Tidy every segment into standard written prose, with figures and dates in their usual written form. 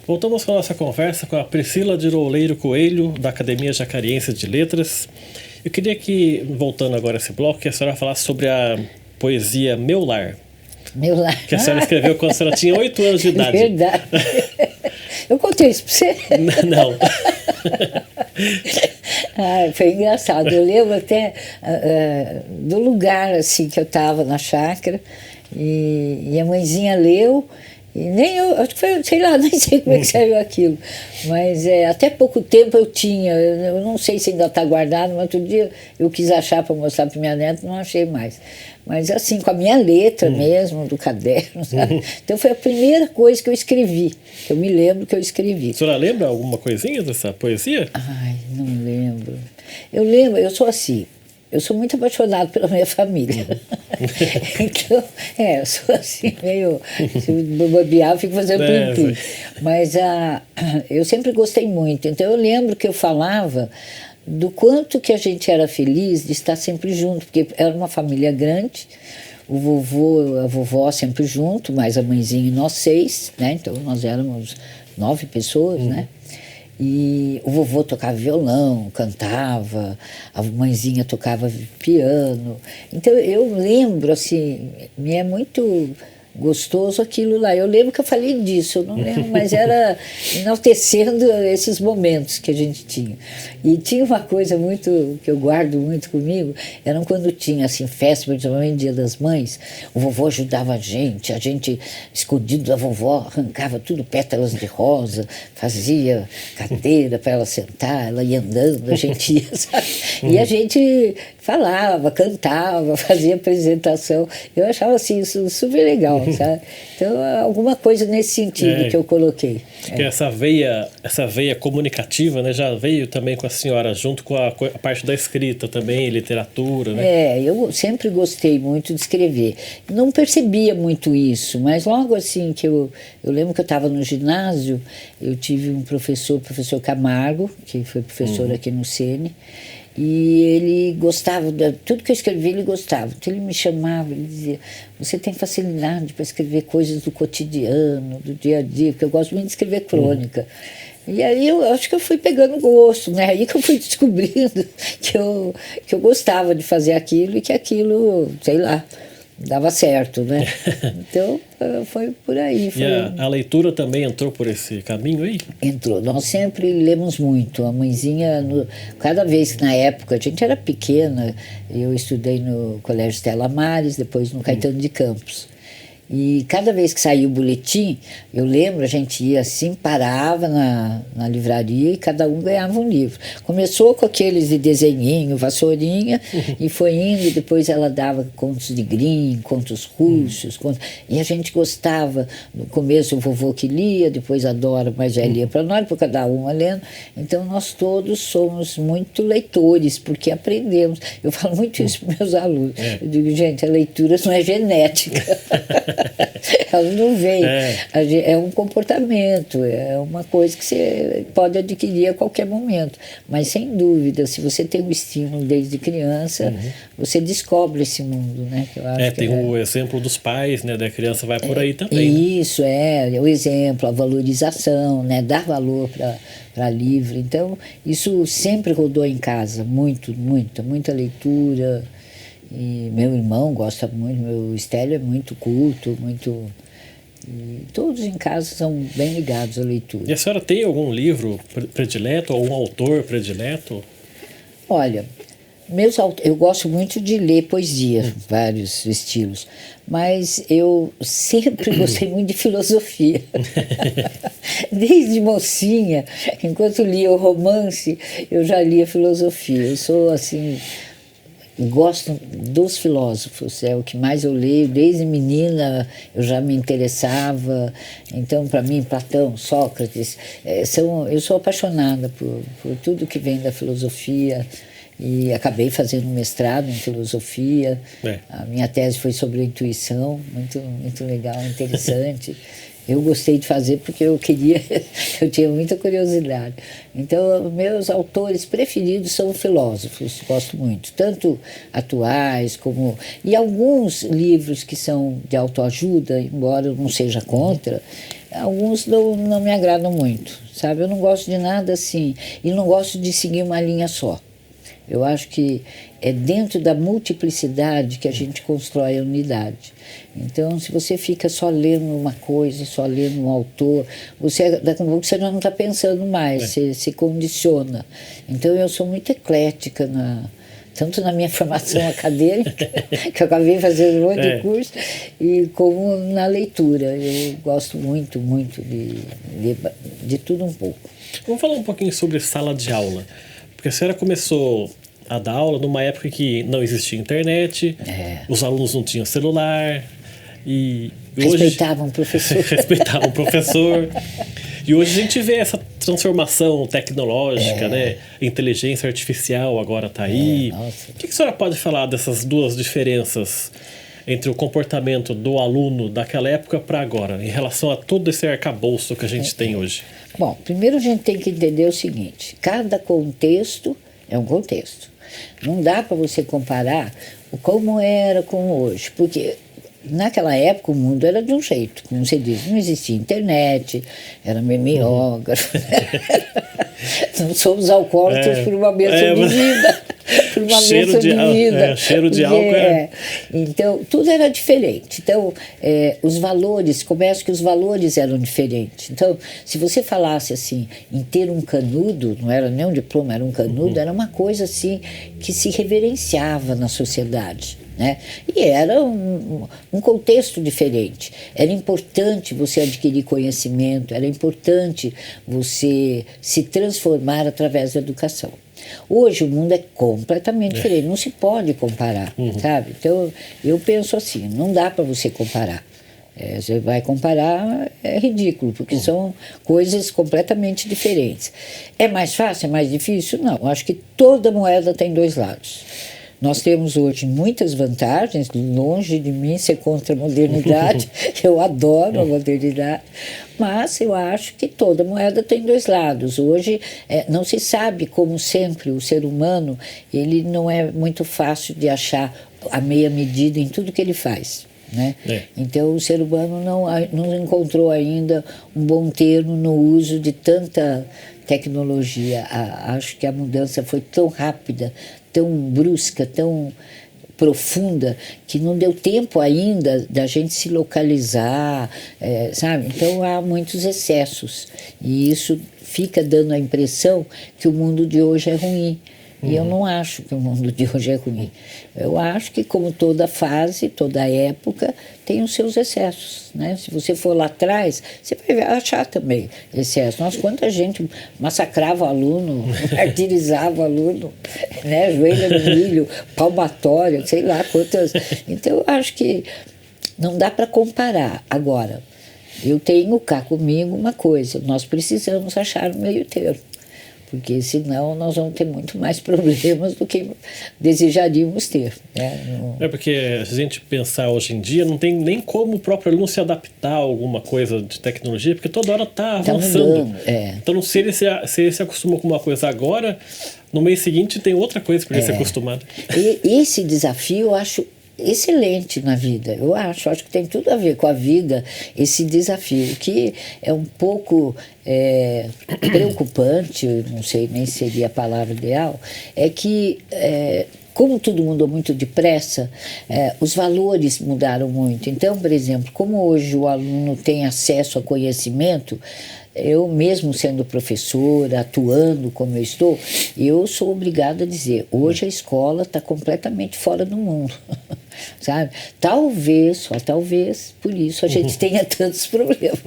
Voltamos com a nossa conversa com a Priscila de Loureiro Coelho, da Academia Jacariense de Letras. Eu queria que, voltando agora a esse bloco, que a senhora falasse sobre a poesia Meu Lar. Meu Lar. Que a senhora escreveu quando a senhora tinha 8 anos de idade. Verdade. Eu contei isso para você? Não. Foi engraçado. Eu lembro até do lugar assim, que eu estava na chácara e a mãezinha leu. E nem eu, acho que foi, sei lá, nem sei como é que saiu aquilo. Mas até pouco tempo eu tinha, eu não sei se ainda está guardado, mas outro dia eu quis achar para mostrar para minha neta, não achei mais. Mas assim, com a minha letra mesmo, do caderno, sabe? Então foi a primeira coisa que eu escrevi, que eu me lembro que eu escrevi. A senhora lembra alguma coisinha dessa poesia? Ai, não lembro. Eu lembro, eu sou assim, eu sou muito apaixonado pela minha família. Então, eu sou assim, meio. Se eu bobear, eu fico fazendo tudo. Mas eu sempre gostei muito. Então, eu lembro que eu falava do quanto que a gente era feliz de estar sempre junto, porque era uma família grande, o vovô, a vovó sempre junto, mais a mãezinha e nós 6, né? Então, nós éramos 9 pessoas, né? E o vovô tocava violão, cantava, a mãezinha tocava piano. Então eu lembro, assim, me é muito gostoso aquilo lá. Eu lembro que eu falei disso, eu não lembro, mas era enaltecendo esses momentos que a gente tinha. E tinha uma coisa muito que eu guardo muito comigo, era quando tinha assim festa, principalmente Dia das Mães, o vovô ajudava a gente escondido da vovó arrancava tudo pétalas de rosa, fazia cadeira para ela sentar, ela ia andando, a gente ia, sabe? E a gente falava, cantava, fazia apresentação. Eu achava assim isso super legal, sabe? Então, alguma coisa nesse sentido que eu coloquei. Que essa veia comunicativa, né, já veio também com a senhora, junto com a parte da escrita também, literatura, né? Eu sempre gostei muito de escrever. Não percebia muito isso, mas logo assim que eu lembro que eu estava no ginásio, eu tive um professor, o professor Camargo, que foi professor aqui no Sene, e ele gostava de tudo que eu escrevia, ele gostava. Então ele me chamava, ele dizia: você tem facilidade para escrever coisas do cotidiano, do dia a dia, porque eu gosto muito de escrever crônica. E aí eu acho que eu fui pegando gosto, né? Aí que eu fui descobrindo que eu gostava de fazer aquilo e que aquilo, sei lá, dava certo, né? Então foi por aí. E a leitura também entrou por esse caminho aí? Entrou. Nós sempre lemos muito. A mãezinha, cada vez que na época, a gente era pequena, eu estudei no Colégio Estela Maris, depois no Caetano de Campos. E cada vez que saía o boletim, eu lembro, a gente ia assim, parava na livraria e cada um ganhava um livro. Começou com aqueles de desenhinho, vassourinha, e foi indo, depois ela dava contos de Grimm, contos russos, e a gente gostava. No começo o vovô que lia, depois a Dora mais velha lia para nós, depois cada uma lendo. Então nós todos somos muito leitores, porque aprendemos. Eu falo muito isso para meus alunos. Eu digo, gente, a leitura não é genética. Ela não vem. É um comportamento, é uma coisa que você pode adquirir a qualquer momento. Mas, sem dúvida, se você tem um estímulo desde criança, você descobre esse mundo, né? Que eu acho tem o exemplo dos pais, né? Da criança vai por aí também. Isso, o exemplo, a valorização, né? Dar valor para livro. Então, isso sempre rodou em casa, muita leitura. E meu irmão gosta muito, meu Estélio é muito culto, e todos em casa são bem ligados à leitura. E a senhora tem algum livro predileto, ou um autor predileto? Olha, eu gosto muito de ler poesia, vários estilos, mas eu sempre gostei muito de filosofia. Desde mocinha, enquanto lia o romance, eu já lia filosofia. Eu sou assim... Gosto dos filósofos, é o que mais eu leio. Desde menina eu já me interessava. Então, para mim, Platão, Sócrates, eu sou apaixonada por tudo que vem da filosofia. E acabei fazendo um mestrado em filosofia. A minha tese foi sobre a intuição, muito legal, interessante. Eu gostei de fazer porque eu tinha muita curiosidade. Então, meus autores preferidos são filósofos, gosto muito, tanto atuais como... E alguns livros que são de autoajuda, embora eu não seja contra, alguns não me agradam muito, sabe? Eu não gosto de nada assim, e não gosto de seguir uma linha só. Eu acho que é dentro da multiplicidade que a gente constrói a unidade. Então, se você fica só lendo uma coisa, só lendo um autor, daqui a pouco você já não está pensando mais, você se condiciona. Então, eu sou muito eclética, tanto na minha formação acadêmica, que eu acabei fazendo um monte de curso, e como na leitura. Eu gosto muito, muito de tudo um pouco. Vamos falar um pouquinho sobre sala de aula. Porque a senhora começou a dar aula numa época que não existia internet, os alunos não tinham celular, e respeitavam o professor. Respeitavam o professor. E hoje a gente vê essa transformação tecnológica, né? Inteligência artificial agora está aí. O que a senhora pode falar dessas duas diferenças entre o comportamento do aluno daquela época para agora, em relação a todo esse arcabouço que a gente tem hoje? Bom, primeiro a gente tem que entender o seguinte: cada contexto é um contexto. Não dá para você comparar como era com hoje, porque naquela época o mundo era de um jeito, como você diz, não existia internet, era mimeógrafo, não somos alcoólatras por uma bênção de vida, por uma bênção de vida. Cheiro de álcool. Então, tudo era diferente. Então, os valores, começa que os valores eram diferentes. Então, se você falasse assim, em ter um canudo, não era nem um diploma, era um canudo, era uma coisa assim que se reverenciava na sociedade. Né? E era um contexto diferente. Era importante você adquirir conhecimento, era importante você se transformar através da educação. Hoje o mundo é completamente diferente, não se pode comparar, sabe? Então eu penso assim, não dá para você comparar. Você vai comparar, é ridículo, porque são coisas completamente diferentes. É mais fácil, é mais difícil? Não, acho que toda moeda tem dois lados. Nós temos hoje muitas vantagens, longe de mim ser contra a modernidade, eu adoro a modernidade, mas eu acho que toda moeda tem dois lados. Hoje não se sabe, como sempre, o ser humano, ele não é muito fácil de achar a meia medida em tudo que ele faz. Né? Então o ser humano não encontrou ainda um bom termo no uso de tanta tecnologia. Acho que a mudança foi tão rápida, tão brusca, tão profunda, que não deu tempo ainda da gente se localizar, sabe? Então há muitos excessos e isso fica dando a impressão que o mundo de hoje é ruim. E eu não acho que o mundo de hoje é ruim. Eu acho que, como toda fase, toda época, tem os seus excessos. Né? Se você for lá atrás, você vai achar também excessos. Nossa, quanta gente massacrava o aluno, martirizava o aluno, né? Joelho no milho, palmatória, sei lá quantas. Então, eu acho que não dá para comparar. Agora, eu tenho cá comigo uma coisa: nós precisamos achar um meio termo. Porque senão nós vamos ter muito mais problemas do que desejaríamos ter. Né? Porque se a gente pensar hoje em dia, não tem nem como o próprio aluno se adaptar a alguma coisa de tecnologia, porque toda hora está avançando. Mudando, Então, se ele se acostumou com uma coisa agora, no mês seguinte tem outra coisa para ele se acostumar. E esse desafio eu acho excelente na vida, eu acho que tem tudo a ver com a vida, esse desafio, que é um pouco preocupante, não sei nem se seria a palavra ideal, é que como tudo mudou muito depressa, os valores mudaram muito. Então, por exemplo, como hoje o aluno tem acesso a conhecimento, eu mesmo sendo professora, atuando como eu estou, eu sou obrigada a dizer, hoje a escola está completamente fora do mundo, sabe? Talvez, só talvez, por isso a gente tenha tantos problemas.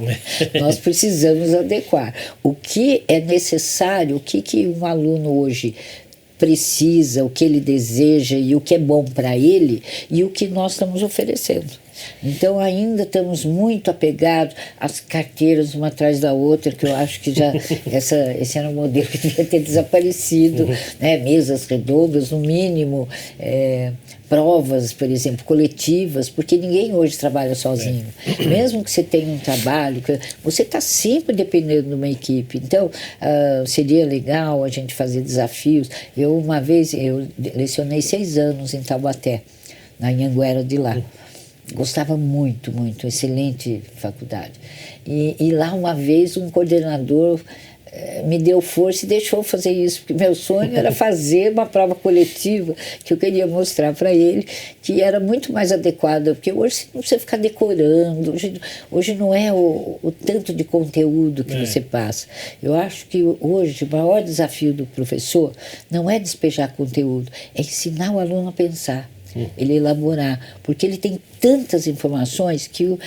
Nós precisamos adequar. O que é necessário, o que um aluno hoje precisa, o que ele deseja e o que é bom para ele e o que nós estamos oferecendo. Então ainda estamos muito apegados às carteiras uma atrás da outra, que eu acho que já esse era um modelo que devia ter desaparecido, né? Mesas redondas, no mínimo, provas, por exemplo, coletivas, porque ninguém hoje trabalha sozinho. Mesmo que você tenha um trabalho, você está sempre dependendo de uma equipe. Então, seria legal a gente fazer desafios. Uma vez, eu lecionei 6 anos em Taubaté, na Anhanguera de lá. Gostava muito, muito, excelente faculdade. E lá uma vez um coordenador me deu força e deixou fazer isso, porque meu sonho era fazer uma prova coletiva que eu queria mostrar para ele que era muito mais adequada, porque hoje você não precisa ficar decorando, hoje não é o tanto de conteúdo que você passa. Eu acho que hoje o maior desafio do professor não é despejar conteúdo, é ensinar o aluno a pensar, ele elaborar, porque ele tem tantas informações que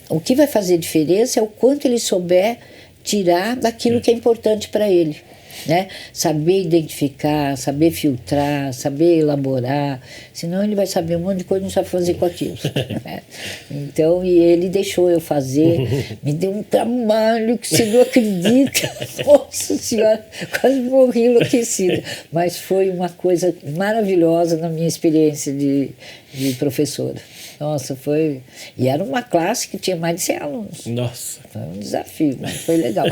o que vai fazer diferença é o quanto ele souber tirar daquilo que é importante para ele, né? Saber identificar, saber filtrar, saber elaborar, senão ele vai saber um monte de coisa e não sabe fazer com aquilo. Né? Então, e ele deixou eu fazer, me deu um trabalho que você não acredita, nossa senhora, quase morri enlouquecida, mas foi uma coisa maravilhosa na minha experiência de professora. Nossa, foi... E era uma classe que tinha mais de 100 alunos. Nossa. Foi um desafio, mas foi legal.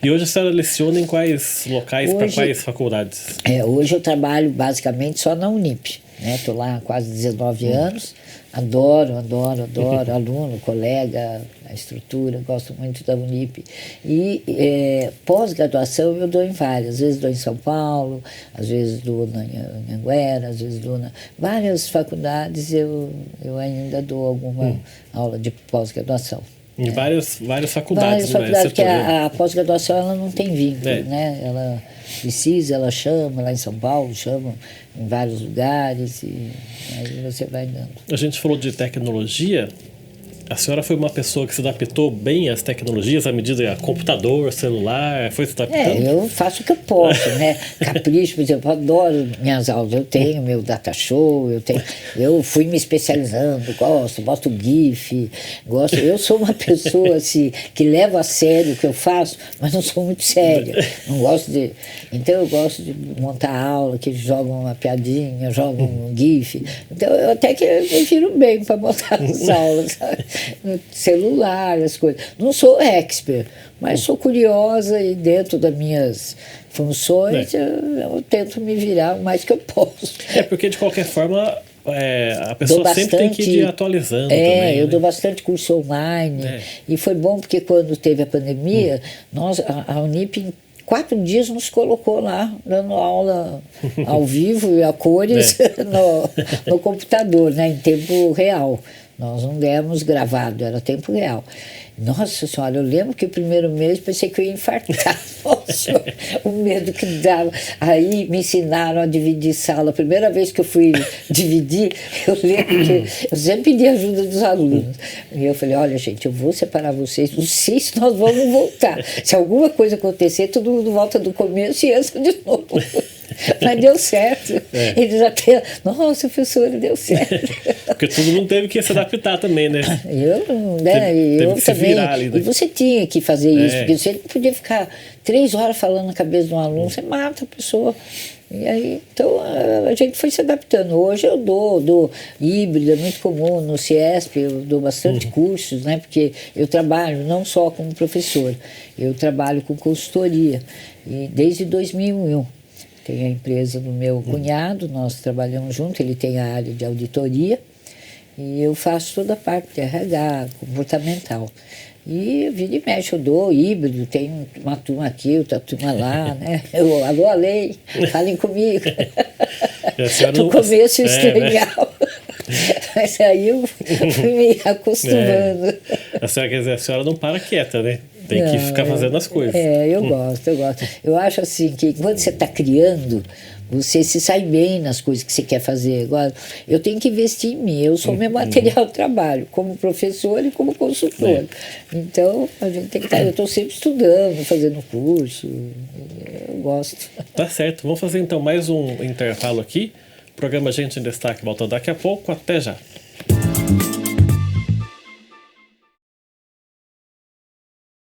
E hoje a senhora leciona em quais locais, para quais faculdades? Hoje eu trabalho basicamente só na Unip. Estou lá há quase 19 anos. Adoro aluno, colega, a estrutura, gosto muito da Unip. E pós-graduação eu dou em várias, às vezes dou em São Paulo, às vezes dou na Anhanguera, às vezes dou várias faculdades, eu ainda dou alguma aula de pós-graduação. Em várias faculdades. Várias faculdades, porque a pós-graduação ela não tem vínculo, né? Ela precisa, ela chama, lá em São Paulo, chama em vários lugares e aí você vai dando. A gente falou de tecnologia. A senhora foi uma pessoa que se adaptou bem às tecnologias, à medida a computador, celular, foi se adaptando? Eu faço o que eu posso, né? Capricho, por exemplo, eu adoro minhas aulas, eu tenho meu data show, eu fui me especializando, boto GIF, gosto. Eu sou uma pessoa assim, que leva a sério o que eu faço, mas não sou muito séria. Não gosto de... Então eu gosto de montar aula, que jogam uma piadinha, jogam um GIF. Então eu até que me viro bem para montar as aulas, sabe? No celular, as coisas. Não sou expert, mas sou curiosa e dentro das minhas funções eu tento me virar o mais que eu posso. Porque de qualquer forma a pessoa sempre tem que ir atualizando também. Eu dou bastante curso online e foi bom porque quando teve a pandemia, a Unip em 4 dias nos colocou lá, dando aula ao vivo e a cores no computador, né, em tempo real. Nós não demos gravado, era tempo real. Nossa Senhora, eu lembro que o primeiro mês pensei que eu ia infartar. Nossa, o medo que dava. Aí me ensinaram a dividir sala. A primeira vez que eu fui dividir, eu lembro que eu sempre pedi ajuda dos alunos. E eu falei, olha gente, eu vou separar vocês, não sei se nós vamos voltar. Se alguma coisa acontecer, todo mundo volta do começo e entra de novo. Mas deu certo. Eles até, nossa, professora, deu certo. Porque todo mundo teve que se adaptar também, né? Eu também. Ali, né? E você tinha que fazer isso, porque você não podia ficar 3 horas falando na cabeça de um aluno, você mata a pessoa. E aí, então, a gente foi se adaptando. Hoje eu dou híbrido, é muito comum no CIESP, eu dou bastante cursos, né? Porque eu trabalho não só como professor, eu trabalho com consultoria, e desde 2001. Tem a empresa do meu cunhado, nós trabalhamos juntos, ele tem a área de auditoria e eu faço toda a parte de RH, comportamental. E vira e mexe, eu dou híbrido, tem uma turma aqui, outra turma lá, né? Alô, Lei, falem comigo. No começo eu estranhava, mas aí eu fui me acostumando. A senhora, quer dizer, a senhora não para quieta, né? Tem que ficar fazendo as coisas. Eu gosto. Eu acho assim que quando você está criando, você se sai bem nas coisas que você quer fazer. Agora, eu tenho que investir em mim. Eu sou meu material de trabalho, como professor e como consultor. Então, a gente tem que estar... Eu estou sempre estudando, fazendo curso. Eu gosto. Tá certo. Vamos fazer então mais um intervalo aqui. O programa Gente em Destaque volta daqui a pouco. Até já.